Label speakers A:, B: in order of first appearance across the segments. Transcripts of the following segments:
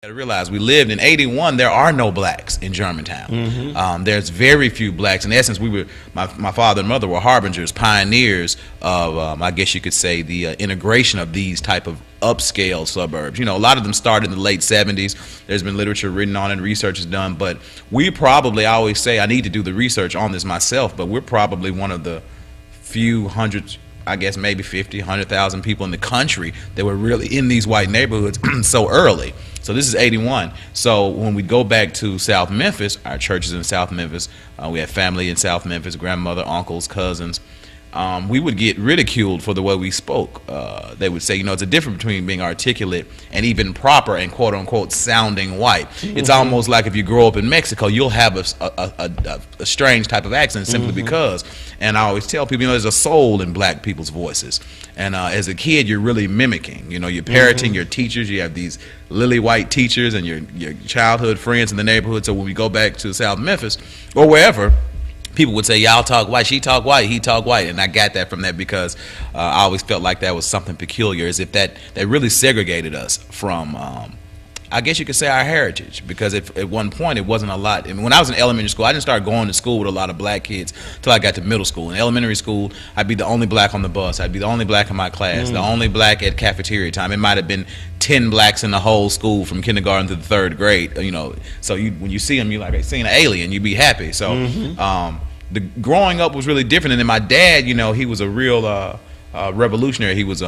A: To realize we lived in '81. There are no blacks in Germantown. There's very few blacks. In essence, my father and mother were harbingers, pioneers of, I guess you could say, the integration of these type of upscale suburbs. You know, a lot of them started in the late '70s. There's been literature written on it, research is done, but we probably, I always say, I need to do the research on this myself, but we're probably one of the few hundreds, I guess maybe 50, 100,000 people in the country that were really in these white neighborhoods so early. So this is '81. So when we go back to South Memphis, our church is in South Memphis. We have family in South Memphis, grandmother, uncles, cousins. We would get ridiculed for the way we spoke. They would say, you know, it's a difference between being articulate and even proper and quote unquote sounding white. It's almost like if you grow up in Mexico, you'll have a strange type of accent simply because. And I always tell people, you know, there's a soul in black people's voices. And as a kid, you're really mimicking. You know, you're parroting your teachers. You have these lily white teachers and your childhood friends in the neighborhood. So when we go back to South Memphis or wherever, people would say, y'all talk white, she talk white, he talk white. And I got that from that because I always felt like that was something peculiar, as if that really segregated us from, I guess you could say, our heritage. Because at one point it wasn't a lot. I mean, when I was in elementary school, I didn't start going to school with a lot of black kids until I got to middle school. In elementary school, I'd be the only black on the bus. I'd be the only black in my class, the only black at cafeteria time. It might have been 10 blacks in the whole school from kindergarten to the 3rd grade. You know, so when you see them, you're like, seeing an alien, you'd be happy. So the growing up was really different. And then my dad, you know, he was a real revolutionary. He was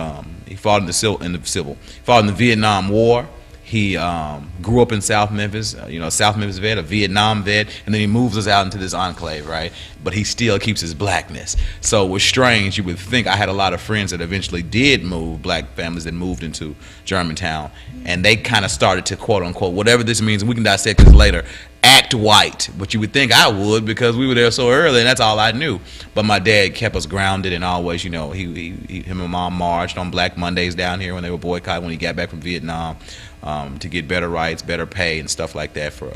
A: he fought in the fought in the Vietnam War. He grew up in South Memphis, you know, South Memphis vet, a Vietnam vet, and then he moves us out into this enclave, right? But he still keeps his blackness. So it was strange. You would think I had a lot of friends that eventually did move, black families that moved into Germantown, and they kind of started to, quote unquote, whatever this means, and we can dissect this later, act white. But you would think I would because we were there so early, and that's all I knew. But my dad kept us grounded, and always, you know, him and Mom marched on Black Mondays down here when they were boycotting when he got back from Vietnam. To get better rights, better pay, and stuff like that for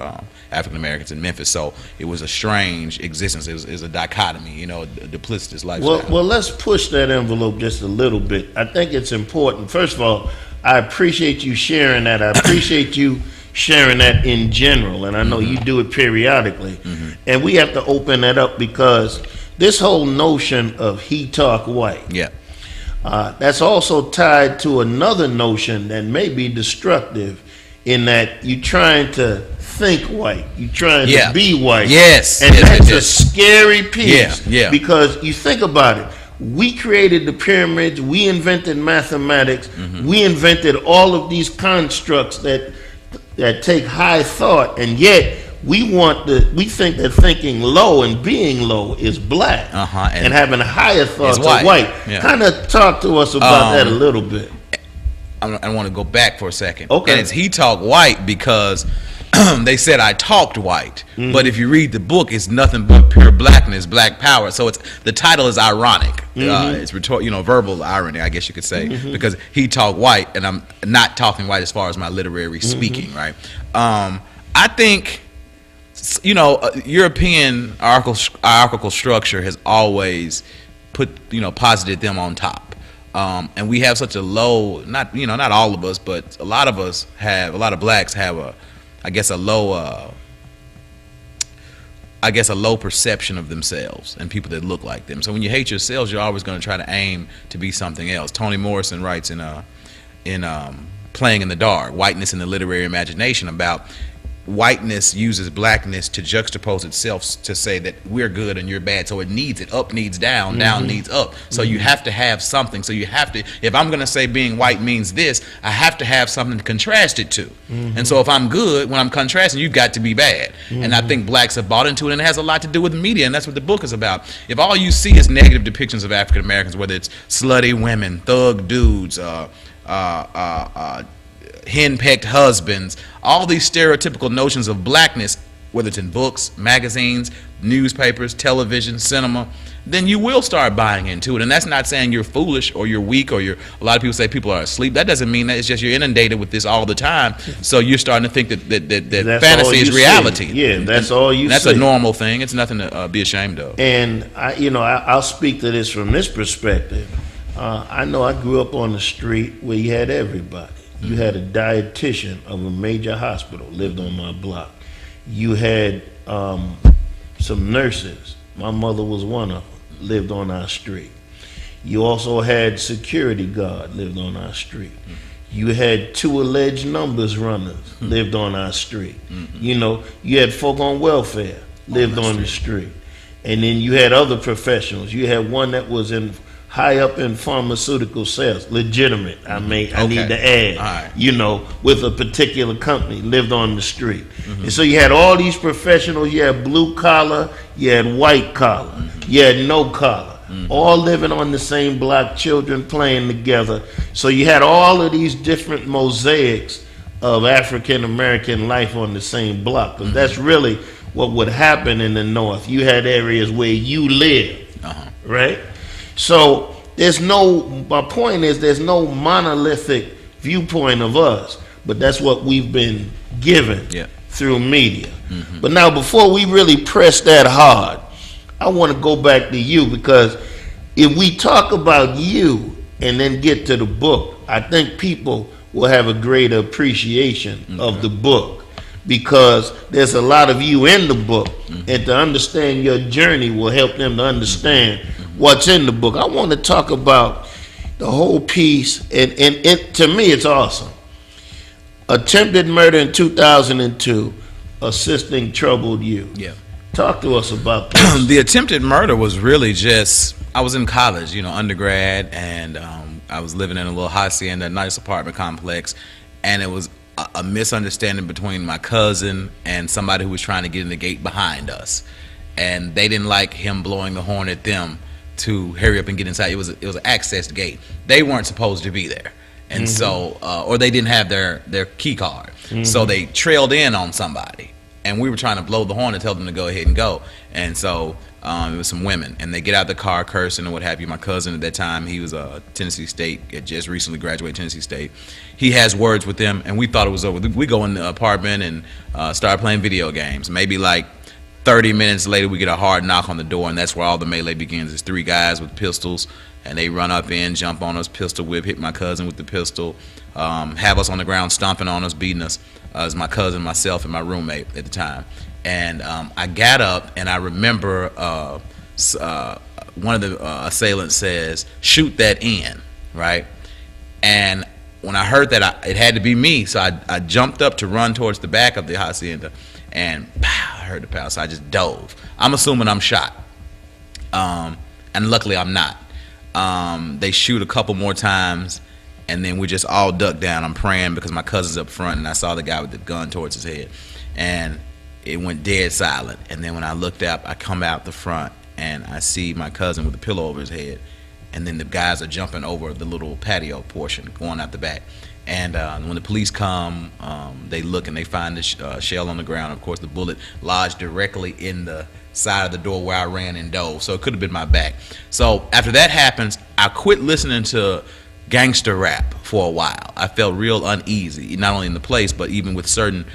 A: African Americans in Memphis. So it was a strange existence. It was a dichotomy, you know, a duplicitous lifestyle.
B: Well, let's push that envelope just a little bit. I think it's important. First of all, I appreciate you sharing that. I appreciate you sharing that in general, and I know you do it periodically. And we have to open that up because this whole notion of he talk white.
A: Yeah.
B: That's also tied to another notion that may be destructive in that you're trying to think white. You're trying to be white.
A: Yes.
B: And that's a scary piece.
A: Yeah.
B: Because you think about it. We created the pyramids. We invented mathematics. We invented all of these constructs that take high thought. And yet we think that thinking low and being low is black, and having higher thoughts are white. Kind of talk to us about that a little bit.
A: I want to go back for a second.
B: Okay.
A: And it's he talk white because they said I talked white, but if you read the book, it's nothing but pure blackness, black power. So the title is ironic. It's verbal irony, I guess you could say, because he talk white, and I'm not talking white as far as my literary speaking, right? I think, you know, European hierarchical structure has always posited them on top, and we have such a low, not all of us, but a lot of blacks have a low perception of themselves and people that look like them. So when you hate yourselves, you're always going to try to aim to be something else. Toni Morrison writes in Playing in the Dark, Whiteness in the Literary Imagination, about whiteness uses blackness to juxtapose itself to say that we're good and you're bad. So it needs it. Up needs down, down needs up. So you have to have something. So you have to, if I'm going to say being white means this, I have to have something to contrast it to. And so if I'm good, when I'm contrasting, you've got to be bad. And I think blacks have bought into it, and it has a lot to do with media, and that's what the book is about. If all you see is negative depictions of African Americans, whether it's slutty women, thug dudes, henpecked husbands, all these stereotypical notions of blackness, whether it's in books, magazines, newspapers, television, cinema, then you will start buying into it. And that's not saying you're foolish or you're weak or a lot of people say people are asleep. That doesn't mean that. It's just you're inundated with this all the time. So you're starting to think that fantasy is reality.
B: Yeah, that's all you see.
A: That's a normal thing. It's nothing to be ashamed of.
B: And I'll speak to this from this perspective. I know I grew up on the street where you had everybody. You had a dietitian of a major hospital lived on my block. You had some nurses. My mother was one of them, lived on our street. You also had security guard lived on our street. You had 2 alleged numbers runners lived on our street. You know, you had folk on welfare lived on the street. And then you had other professionals. You had one that was high up in pharmaceutical sales, legitimate. I need to add, you know, with a particular company, lived on the street. And so you had all these professionals. You had blue collar, you had white collar, you had no collar, all living on the same block, children playing together. So you had all of these different mosaics of African American life on the same block. But that's really what would happen in the North. You had areas where you lived, right? So my point is there's no monolithic viewpoint of us, but that's what we've been given through media. But now before we really press that hard, I want to go back to you, because if we talk about you and then get to the book, I think people will have a greater appreciation of the book, because there's a lot of you in the book, and to understand your journey will help them to understand what's in the book. I want to talk about the whole piece, and to me it's awesome. Attempted murder in 2002, assisting troubled youth. Talk to us about this.
A: The attempted murder was really just, I was in college, you know, undergrad, and I was living in a little hacienda, nice apartment complex, and it was a misunderstanding between my cousin and somebody who was trying to get in the gate behind us, and they didn't like him blowing the horn at them to hurry up and get inside. It was an accessed gate. They weren't supposed to be there, and so or they didn't have their key card, so they trailed in on somebody, and we were trying to blow the horn to tell them to go ahead and go. And so it was some women, and they get out the car cursing and what have you. My cousin at that time, he was Tennessee State, had just recently graduated Tennessee State. He has words with them, and we thought it was over. We go in the apartment and start playing video games. Maybe like 30 minutes later, we get a hard knock on the door, and that's where all the melee begins. There's 3 guys with pistols, and they run up in, jump on us, pistol whip, hit my cousin with the pistol, have us on the ground stomping on us, beating us. It was my cousin, myself, and my roommate at the time. And I got up, and I remember one of the assailants says, "Shoot that in," right? And when I heard that, it had to be me, so I jumped up to run towards the back of the hacienda, and pow, I heard the pow, so I just dove. I'm assuming I'm shot, and luckily I'm not. They shoot a couple more times, and then we just all duck down. I'm praying because my cousin's up front, and I saw the guy with the gun towards his head, and it went dead silent. And then when I looked up, I come out the front, and I see my cousin with a pillow over his head, and then the guys are jumping over the little patio portion, going out the back. And when the police come, they look and they find the shell on the ground. Of course, the bullet lodged directly in the side of the door where I ran and dove, so it could have been my back. So after that happens, I quit listening to gangster rap for a while. I felt real uneasy, not only in the place, but even with certain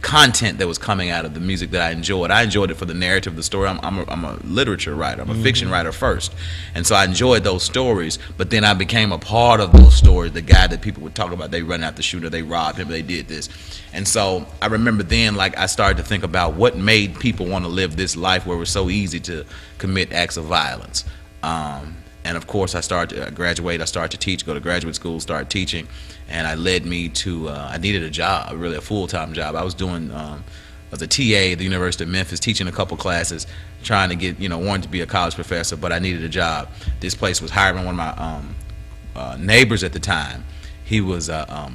A: content that was coming out of the music that I enjoyed. I enjoyed it for the narrative of the story. I'm a literature writer. I'm a fiction writer first. And so I enjoyed those stories, but then I became a part of those stories. The guy that people would talk about, they run out the shooter, they robbed him, they did this. And so I remember then, like, I started to think about what made people want to live this life where it was so easy to commit acts of violence. And of course, I started to graduate. I started to teach, go to graduate school, start teaching, and it led me to, I needed a job, really a full-time job. I was doing, as a TA at the University of Memphis, teaching a couple classes, trying to get, wanted to be a college professor, but I needed a job. This place was hiring one of my neighbors at the time. He was a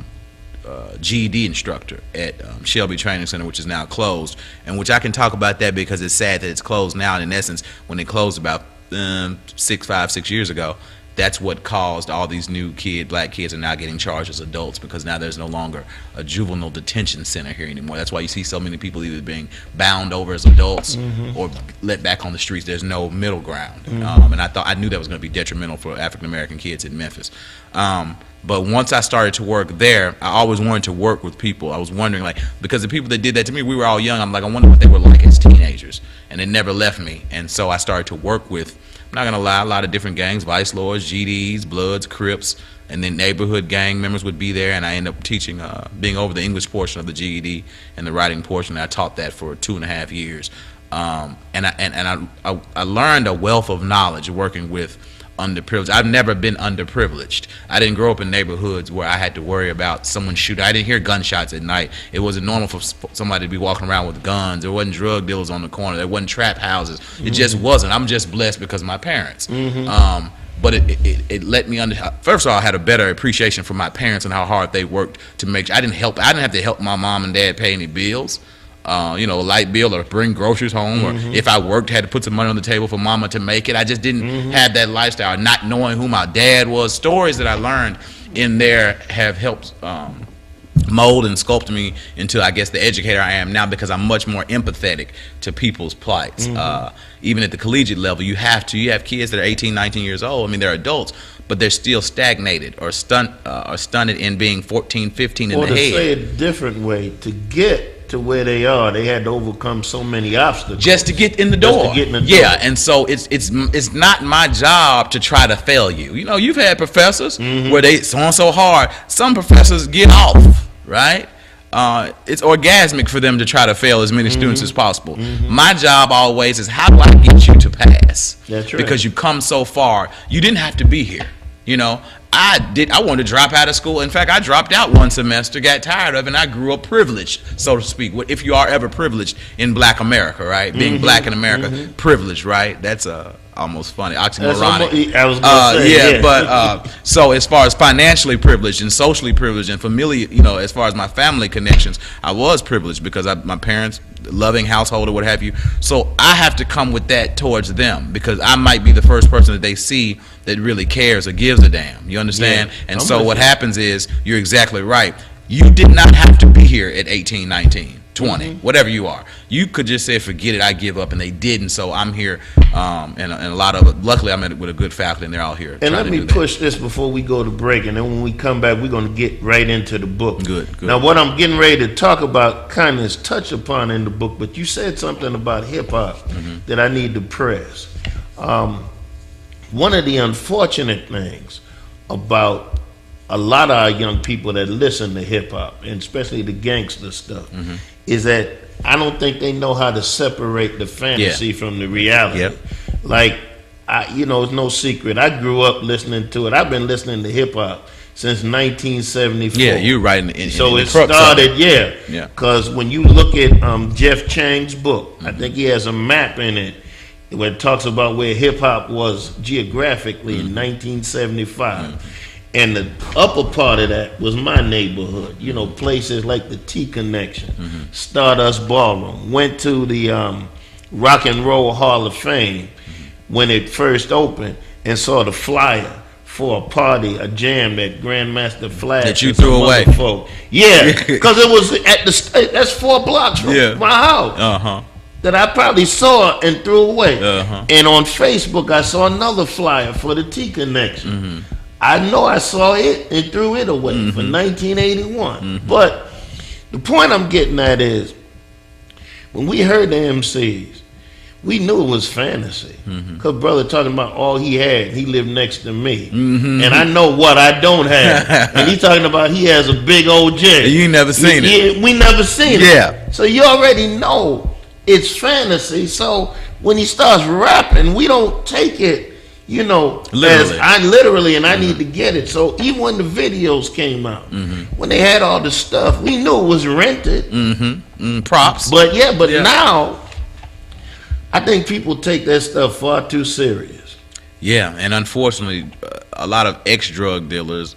A: GED instructor at Shelby Training Center, which is now closed, and which I can talk about that because it's sad that it's closed now. And in essence, when it closed about 5-6 years ago, that's what caused all these new black kids are now getting charged as adults, because now there's no longer a juvenile detention center here anymore. That's why you see so many people either being bound over as adults or let back on the streets. There's no middle ground. And I knew that was going to be detrimental for African American kids in Memphis. But once I started to work there, I always wanted to work with people. I was wondering, like, because the people that did that to me, we were all young. I'm like, I wonder what they were like as teenagers. And it never left me. And so I started to work with, I'm not going to lie, a lot of different gangs, Vice Lords, GDs, Bloods, Crips, and then neighborhood gang members would be there, and I ended up teaching, being over the English portion of the GED and the writing portion. I taught that for 2.5 years, and I learned a wealth of knowledge working with underprivileged. I've never been underprivileged. I didn't grow up in neighborhoods where I had to worry about someone shooting. I didn't hear gunshots at night. It wasn't normal for somebody to be walking around with guns. There wasn't drug dealers on the corner. There wasn't trap houses. It just wasn't. I'm just blessed because of my parents. But it let me first of all, I had a better appreciation for my parents and how hard they worked to make sure I didn't have to help my mom and dad pay any bills. Light bill or bring groceries home, or if I worked, had to put some money on the table for mama to make it. I just didn't have that lifestyle, not knowing who my dad was. Stories that I learned in there have helped mold and sculpt me into, I guess, the educator I am now, because I'm much more empathetic to people's plights. Even at the collegiate level, you have kids that are 18, 19 years old. I mean, they're adults, but they're still stagnated or stunted in being 14, 15 in the head.
B: Or to say it a different way, to get to where they are, they had to overcome so many obstacles
A: just to get in the door. Yeah, and so it's not my job to try to fail you. You've had professors where they so hard. Some professors get off, right? It's orgasmic for them to try to fail as many students as possible. My job always is, how do I get you to pass?
B: That's right.
A: Because you've come so far. You didn't have to be here. I wanted to drop out of school. In fact, I dropped out one semester, got tired of it, and I grew up privileged, so to speak. If you are ever privileged in Black America, right? Being Black in America, privileged, right? That's almost funny, oxymoronic.
B: I was going to say,
A: but so as far as financially privileged and socially privileged and familiar, as far as my family connections, I was privileged because my parents, loving household or what have you. So I have to come with that towards them, because I might be the first person that they see that really cares or gives a damn. You understand?
B: Yeah,
A: and so what happens is, you're exactly right. You did not have to be here at 18, 19, 20, whatever you are. You could just say, forget it, I give up, and they didn't. So I'm here, and a lot of it. Luckily, I'm with a good faculty, and they're all here.
B: And let me push this before we go to break, and then when we come back, we're going to get right into the book.
A: Good.
B: Now, what I'm getting ready to talk about kind of is touched upon in the book, but you said something about hip-hop that I need to press. One of the unfortunate things about a lot of our young people that listen to hip-hop, and especially the gangster stuff, is that I don't think they know how to separate the fantasy from the reality. Like, it's no secret. I grew up listening to it. I've been listening to hip-hop since 1974.
A: Yeah, you're right.
B: So it started, because when you look at Jeff Chang's book, I think he has a map in it where it talks about where hip-hop was geographically in 1975. And the upper part of that was my neighborhood. Places like the T Connection, Stardust Ballroom. Went to the Rock and Roll Hall of Fame when it first opened, and saw the flyer for a party, a jam that Grandmaster Flash
A: that you threw away.
B: Yeah, because it was at the state. That's 4 blocks from my house. That I probably saw and threw away. And on Facebook, I saw another flyer for the T Connection. I know I saw it and threw it away for 1981. But the point I'm getting at is, when we heard the MCs, we knew it was fantasy. Because brother talking about all he had, he lived next to me. And I know what I don't have. And he talking about he has a big old jet.
A: You ain't never seen it.
B: We never seen it. So you already know it's fantasy. So when he starts rapping, we don't take it, literally, and I need to get it. So even when the videos came out, when they had all the stuff, we knew it was rented.
A: Props.
B: But now, I think people take that stuff far too serious.
A: Yeah, and unfortunately, a lot of ex-drug dealers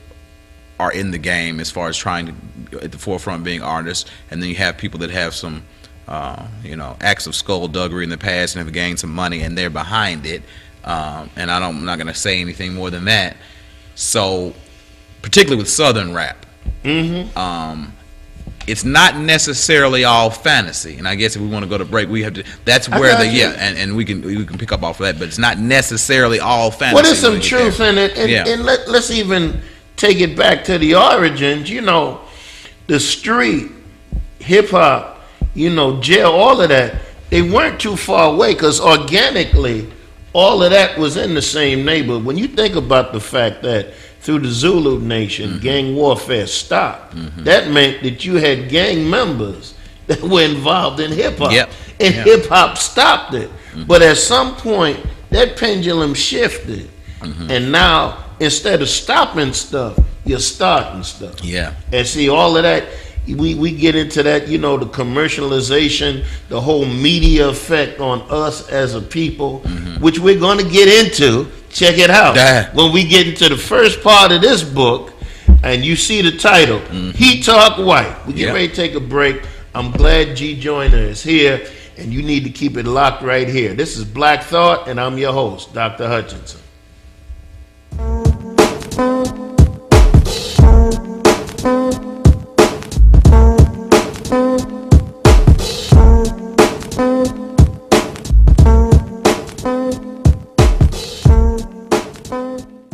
A: are in the game as far as trying to, at the forefront, being artists, and then you have people that have some, acts of skullduggery in the past and have gained some money, and they're behind it. And I'm not going to say anything more than that. So, particularly with Southern rap, it's not necessarily all fantasy. And I guess if we want to go to break, we have to. That's where and we can pick up off of that. But it's not necessarily all fantasy.
B: Well, there's some truth in it, and let's even take it back to the origins. The street, hip hop, jail, all of that. They weren't too far away, because organically, all of that was in the same neighborhood. When you think about the fact that through the Zulu Nation, gang warfare stopped. That meant that you had gang members that were involved in hip-hop. And hip-hop stopped it. But at some point, that pendulum shifted. And now, instead of stopping stuff, you're starting stuff. And see, all of that, we get into that, you know, the commercialization, the whole media effect on us as a people, which we're going to get into. Check it out. When we get into the first part of this book, and you see the title, He Talk White. We get ready to take a break. I'm glad Gee Joyner is here, and you need to keep it locked right here. This is Black Thought, and I'm your host, Dr. Hutchinson.